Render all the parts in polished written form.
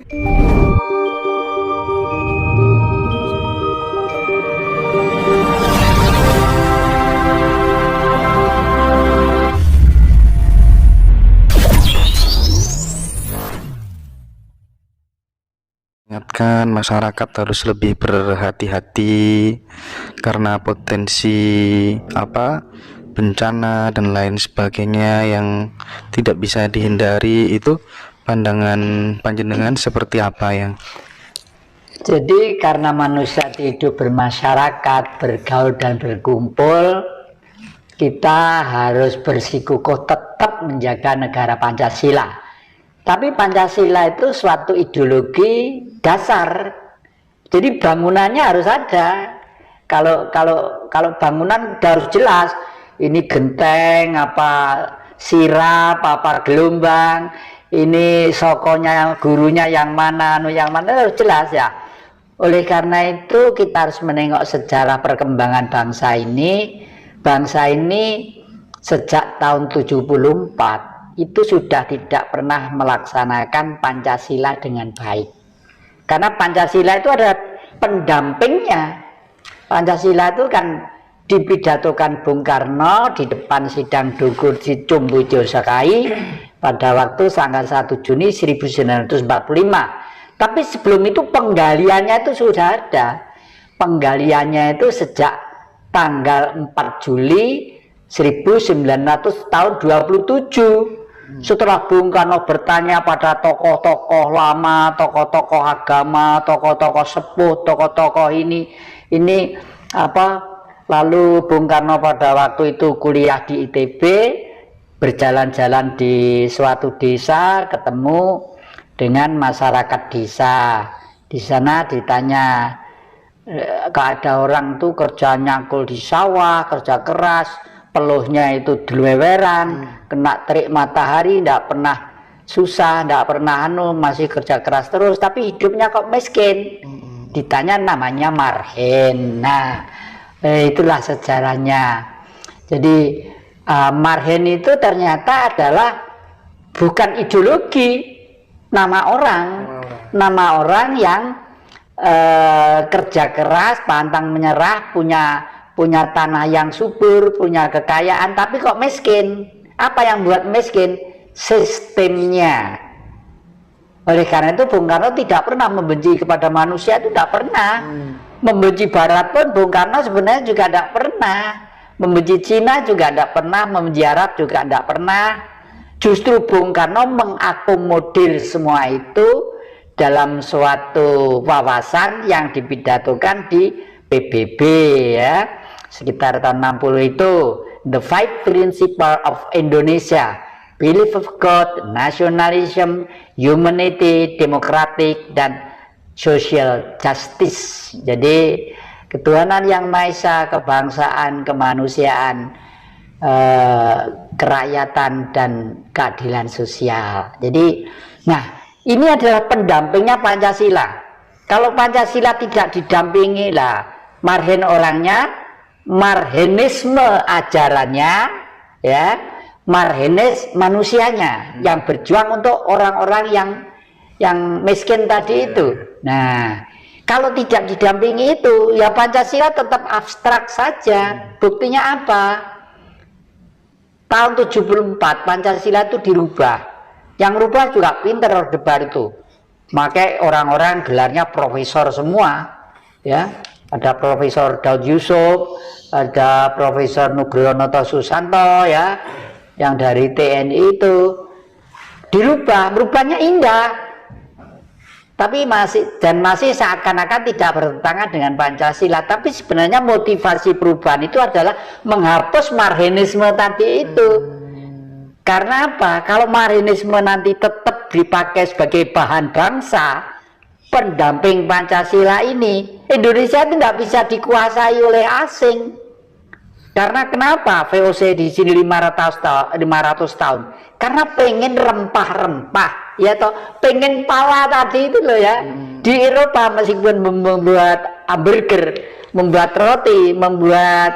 Ingatkan masyarakat harus lebih berhati-hati karena potensi bencana dan lain sebagainya yang tidak bisa dihindari. Itu pandangan panjenengan seperti apa yang? Jadi karena manusia hidup bermasyarakat, bergaul dan berkumpul, kita harus bersikukuh tetap menjaga negara Pancasila. Tapi Pancasila itu suatu ideologi dasar. Jadi bangunannya harus ada. Kalau bangunan harus jelas. Ini genteng, sirap, gelombang. Ini sokonya, gurunya yang mana harus jelas ya. Oleh karena itu kita harus menengok sejarah perkembangan bangsa ini. Bangsa ini sejak tahun 74 itu sudah tidak pernah melaksanakan Pancasila dengan baik. Karena Pancasila itu ada pendampingnya. Pancasila itu kan dipidatokan Bung Karno di depan sidang Dukur di Cumbujo Sekai pada waktu tanggal 1 Juni 1945. Tapi sebelum itu penggaliannya itu sudah ada. Penggaliannya itu sejak tanggal 4 Juli 1900 tahun 27. Setelah Bung Karno bertanya pada tokoh-tokoh lama, tokoh-tokoh agama, tokoh-tokoh sepuh, tokoh-tokoh ini lalu Bung Karno pada waktu itu kuliah di ITB, berjalan-jalan di suatu desa, ketemu dengan masyarakat desa. Di sana ditanya, ada orang tuh kerja nyangkul di sawah, kerja keras, peluhnya itu dileweran, kena terik matahari, tidak pernah susah, tidak pernah masih kerja keras terus, tapi hidupnya kok miskin. Ditanya namanya Marhen. Nah, itulah sejarahnya. Jadi Marhen itu ternyata adalah bukan ideologi, nama orang yang kerja keras, pantang menyerah, punya tanah yang subur, punya kekayaan, tapi kok miskin. Apa yang buat miskin? Sistemnya. Oleh karena itu Bung Karno tidak pernah membenci kepada manusia, itu tidak pernah. Membenci Barat pun Bung Karno sebenarnya juga tidak pernah. Membenci Cina juga tidak pernah, membenci Arab juga tidak pernah. Justru Bung Karno mengakomodir semua itu dalam suatu wawasan yang dipidatokan di PBB ya. Sekitar tahun 60 itu, The Five Principles of Indonesia, Belief of God, Nationalism, Humanity, Democratic, dan Social Justice. Jadi ketuhanan yang Maha Esa, kebangsaan, kemanusiaan, kerakyatan, dan keadilan sosial. Jadi, nah ini adalah pendampingnya Pancasila. Kalau Pancasila tidak didampingi lah, Marhen orangnya, Marhenisme ajarannya, ya, Marhenis manusianya yang berjuang untuk orang-orang yang miskin tadi itu. Nah, kalau tidak didampingi itu, ya Pancasila tetap abstrak saja. Buktinya apa? Tahun 74 Pancasila itu dirubah. Yang rubah juga pinter Orde Baru itu. Makanya orang-orang gelarnya profesor semua, ya. Ada Profesor Daud Yusuf, ada Profesor Nugroho Susanto, ya, yang dari TNI itu. Merubahnya indah, tapi masih seakan-akan tidak bertentangan dengan Pancasila. Tapi sebenarnya motivasi perubahan itu adalah menghapus Marhenisme tadi itu. Karena apa? Kalau Marhenisme nanti tetap dipakai sebagai bahan bangsa, pendamping Pancasila ini, Indonesia itu tidak bisa dikuasai oleh asing. Karena kenapa? VOC di sini 500 tahun. Karena pengen rempah-rempah, ya toh, pengen pala tadi itu loh ya. Di Eropa meskipun membuat hamburger, membuat roti, membuat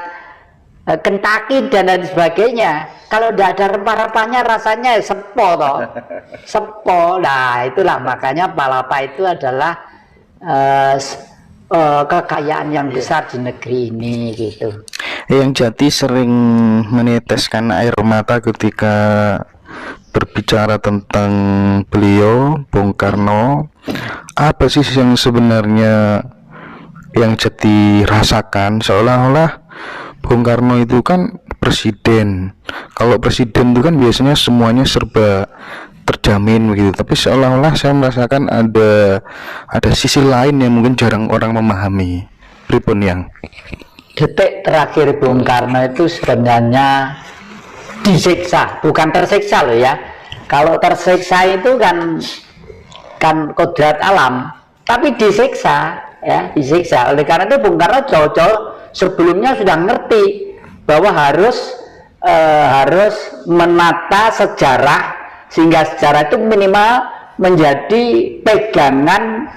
Kentucky dan lain sebagainya. Kalau tidak ada rempah-rempahnya rasanya sepo toh. Sepo. Nah, itulah makanya palapa itu adalah kekayaan yang besar di negeri ini gitu. Yang Jati sering meneteskan air mata ketika berbicara tentang beliau, Bung Karno. Apa sih yang sebenarnya yang Jati rasakan? Seolah-olah Bung Karno itu kan presiden. Kalau presiden itu kan biasanya semuanya serba terjamin begitu. Tapi seolah-olah saya merasakan ada sisi lain yang mungkin jarang orang memahami. Pripun yang Detik terakhir Bung Karno itu sebenarnya disiksa, bukan tersiksa loh ya. Kalau tersiksa itu kan kodrat alam, tapi disiksa ya, disiksa. Oleh karena itu Bung Karno jauh-jauh sebelumnya sudah ngerti bahwa harus menata sejarah, sehingga sejarah itu minimal menjadi pegangan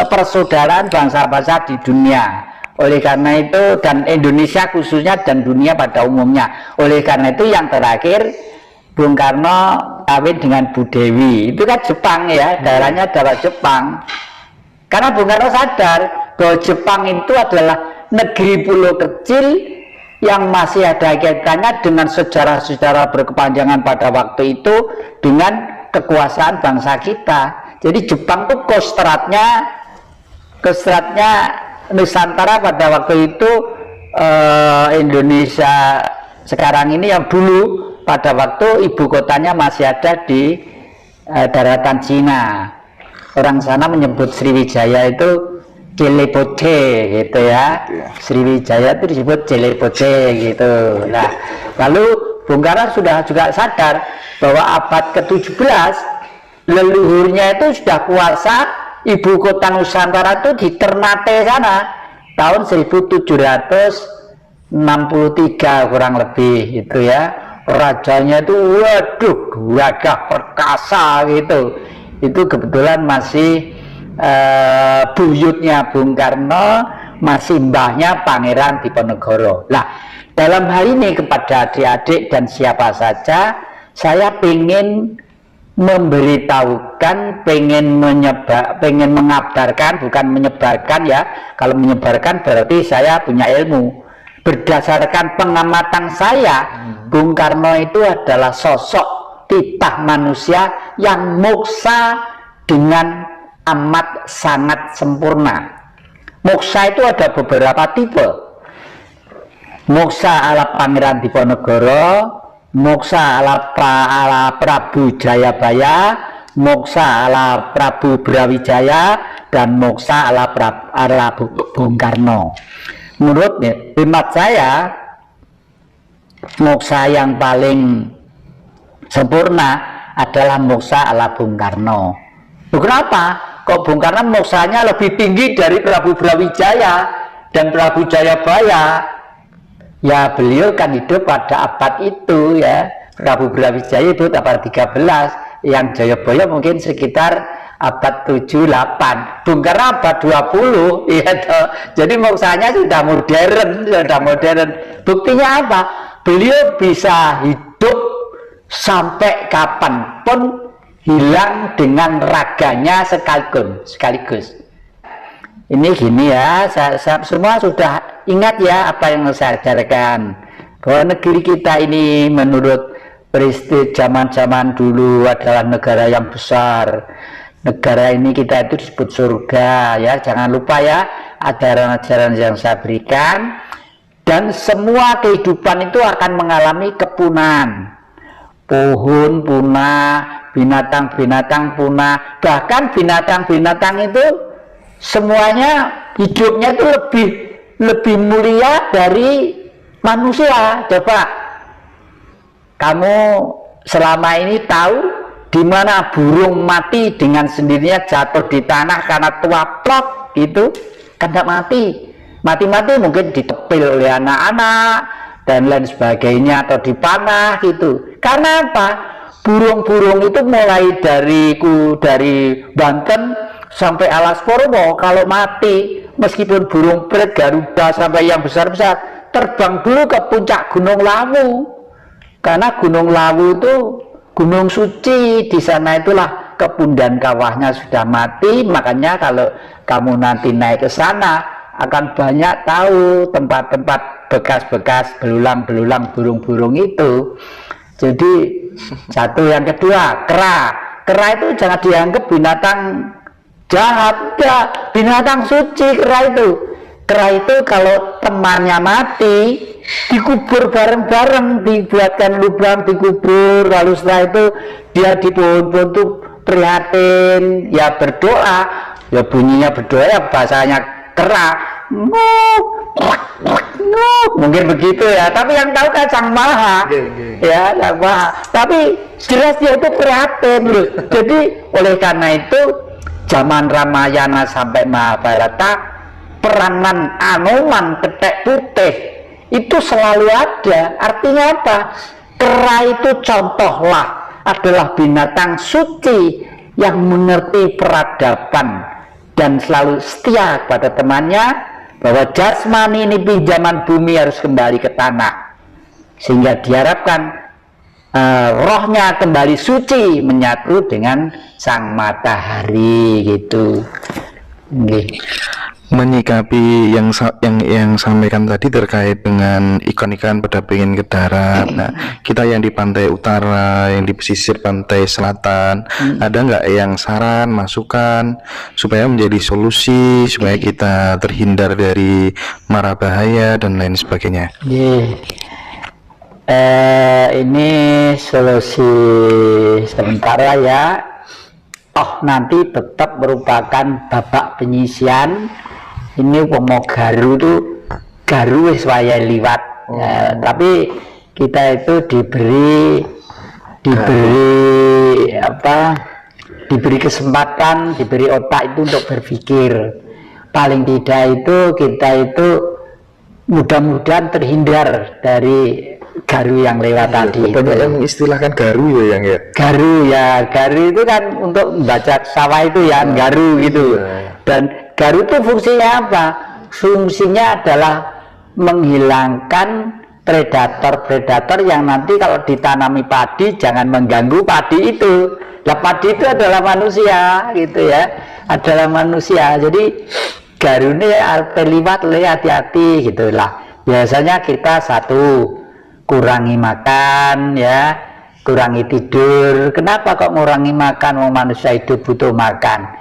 persaudaraan bangsa-bangsa di dunia. Oleh karena itu, dan Indonesia khususnya dan dunia pada umumnya. Oleh karena itu yang terakhir Bung Karno kawin dengan Bu Dewi. Itu kan Jepang ya, daerahnya daerah Jepang. Karena Bung Karno sadar bahwa Jepang itu adalah negeri pulau kecil yang masih ada kaitannya dengan sejarah-sejarah berkepanjangan pada waktu itu dengan kekuasaan bangsa kita. Jadi Jepang itu kostratnya Nusantara pada waktu itu, Indonesia sekarang ini yang dulu pada waktu ibu kotanya masih ada di daratan Cina. Orang sana menyebut Sriwijaya itu Jelebote gitu ya. Sriwijaya itu disebut Jelebote gitu. Nah, lalu Bung Karno sudah juga sadar bahwa abad ke-17 leluhurnya itu sudah kuasa, ibu kota Nusantara itu di Ternate sana tahun 1763 kurang lebih gitu ya. Rajanya itu waduh gagah perkasa gitu. Itu kebetulan masih buyutnya Bung Karno, masih mbahnya Pangeran Diponegoro. Nah, dalam hal ini kepada adik-adik dan siapa saja, saya ingin memberitahukan, pengen mengabarkan, bukan menyebarkan ya. Kalau menyebarkan berarti saya punya ilmu. Berdasarkan pengamatan saya, Bung Karno itu adalah sosok titah manusia yang moksa dengan amat sangat sempurna. Moksa itu ada beberapa tipe. Moksa ala Pangeran Diponegoro, moksa ala Prabu Jayabaya, moksa ala Prabu Brawijaya, dan moksa ala Bung Karno. Menurut hemat saya, moksa yang paling sempurna adalah moksa ala Bung Karno. Kenapa? Kok Bung Karno moksanya lebih tinggi dari Prabu Brawijaya dan Prabu Jayabaya? Ya, beliau kan hidup pada abad itu ya. Prabu Brawijaya itu abad 13, yang Jayabaya mungkin sekitar abad 7-8. Bung Karno abad 20 ya toh. Jadi moksanya sudah modern. Buktinya apa? Beliau bisa hidup sampai kapanpun, hilang dengan raganya sekaligus. Ini gini ya, saya semua sudah ingat ya apa yang saya ajarkan, bahwa negeri kita ini menurut peristiwa zaman-zaman dulu adalah negara yang besar. Negara ini kita itu disebut surga ya, jangan lupa ya ajaran-ajaran yang saya berikan. Dan semua kehidupan itu akan mengalami kepunahan. Pohon punah, binatang-binatang punah, bahkan binatang-binatang itu semuanya hidupnya itu lebih mulia dari manusia. Coba kamu selama ini tahu di mana burung mati dengan sendirinya jatuh di tanah karena tua plok gitu? Kan tidak mati. Mati-mati mungkin ditepil oleh anak-anak dan lain sebagainya, atau dipanah gitu. Karena apa? Burung-burung itu mulai dari Banten sampai Alas Purwo, kalau mati meskipun burung peret, garuda sampai yang besar-besar terbang dulu ke puncak Gunung Lawu, karena Gunung Lawu itu gunung suci. Di sana itulah kepundan kawahnya sudah mati. Makanya kalau kamu nanti naik ke sana akan banyak tahu tempat-tempat bekas-bekas belulang-belulang burung-burung itu. Jadi satu. Yang kedua, kera itu jangan dianggap binatang jahat, ya, binatang suci. Kera itu kalau temannya mati dikubur bareng-bareng, dibuatkan lubang, dikubur, lalu setelah itu dia di pohon-pohon itu prihatin, ya berdoa, ya bunyinya berdoa, ya bahasanya kera, mungkin begitu ya, tapi yang tahu kan Sang Maha, ya Sang Maha. Tapi jelas dia itu prihatin loh. Jadi oleh karena itu zaman Ramayana sampai Mahabharata, peranan Anoman Kethek Putih itu selalu ada. Artinya apa? Kera itu contohlah adalah binatang suci yang mengerti peradaban dan selalu setia kepada temannya, bahwa jasmani ini pinjaman bumi harus kembali ke tanah, sehingga diharapkan rohnya kembali suci menyatu dengan sang matahari gitu. Menyikapi yang sampaikan tadi terkait dengan ikan-ikan pada pengen ke darat. Nah, kita yang di pantai utara, yang di pesisir pantai selatan, ada nggak yang saran, masukan supaya menjadi solusi supaya kita terhindar dari mara bahaya dan lain sebagainya? Ini solusi sementara ya. Nanti tetap merupakan babak penyisian. Ini mau garu itu garu wis waya liwat. Tapi kita itu diberi kesempatan, diberi otak itu untuk berpikir. Paling tidak itu kita itu mudah-mudahan terhindar dari garu yang lewat tadi. Banyak yang istilahkan garu ya, yang ya. Garu itu kan untuk membaca sawah itu ya, garu gitu. Dan garu itu fungsinya apa? Fungsinya adalah menghilangkan predator-predator yang nanti kalau ditanami padi jangan mengganggu padi itu. Nah, padi itu adalah manusia gitu ya, adalah manusia. Jadi garu ini terlibat, hati-hati gitulah. Biasanya kita kurangi makan ya, kurangi tidur. Kenapa kok ngurangi makan? Mau manusia hidup butuh makan.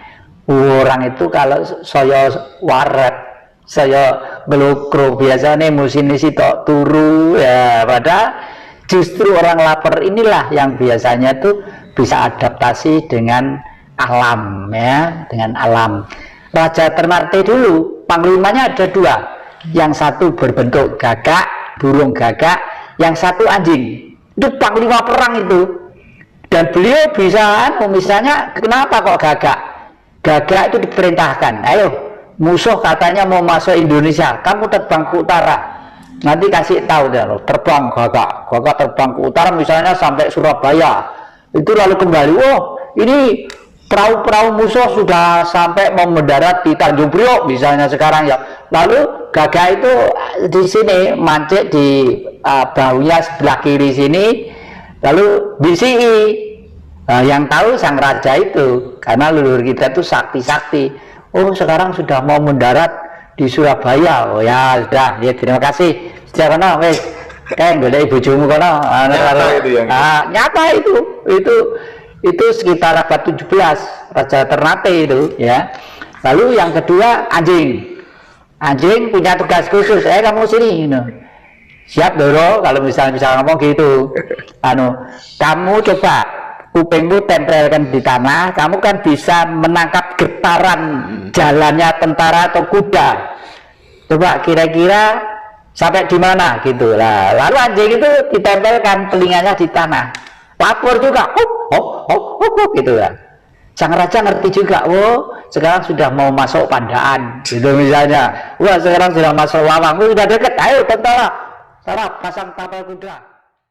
Orang itu kalau saya waret, saya ngelukro biasanya musim ini tok turu ya, padahal justru orang lapar inilah yang biasanya tuh bisa adaptasi dengan alam ya, dengan alam. Raja Ternate dulu panglimanya ada dua, yang satu berbentuk gagak, burung gagak, yang satu anjing. Itu panglima perang itu. Dan beliau bisa, misalnya kenapa kok gagak? Gagak itu diperintahkan, ayo musuh katanya mau masuk Indonesia, kamu terbang ke utara, nanti kasih tahu deh, terbang gagak terbang ke utara misalnya sampai Surabaya, itu lalu kembali, ini perahu-perahu musuh sudah sampai mau mendarat di Tanjung Priok misalnya sekarang ya, lalu gagak itu di sini mancik di bahunya sebelah kiri sini, lalu BCI. Yang tahu sang raja itu, karena leluhur kita itu sakti-sakti. Sekarang sudah mau mendarat di Surabaya. Ya sudah, ya terima kasih. Sejak mana, wes, golek bojomu kono. Nyata itu sekitar abad 17 Raja Ternate itu ya. Lalu yang kedua anjing punya tugas khusus. Kamu sini, siap Doro, kalau misalnya ngomong gitu. Kamu coba kupingmu tempelkan di tanah, kamu kan bisa menangkap getaran jalannya tentara atau kuda. Coba kira-kira sampai di mana gitu lah. Lalu anjing itu ditempelkan telinganya di tanah, lapor juga, gitu lah. Sang raja ngerti juga, sekarang sudah mau masuk Pandaan, gitu misalnya. Sekarang sudah masuk Lawang, sudah deket, ayo tentara, pasang tapal kuda,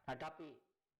hadapi.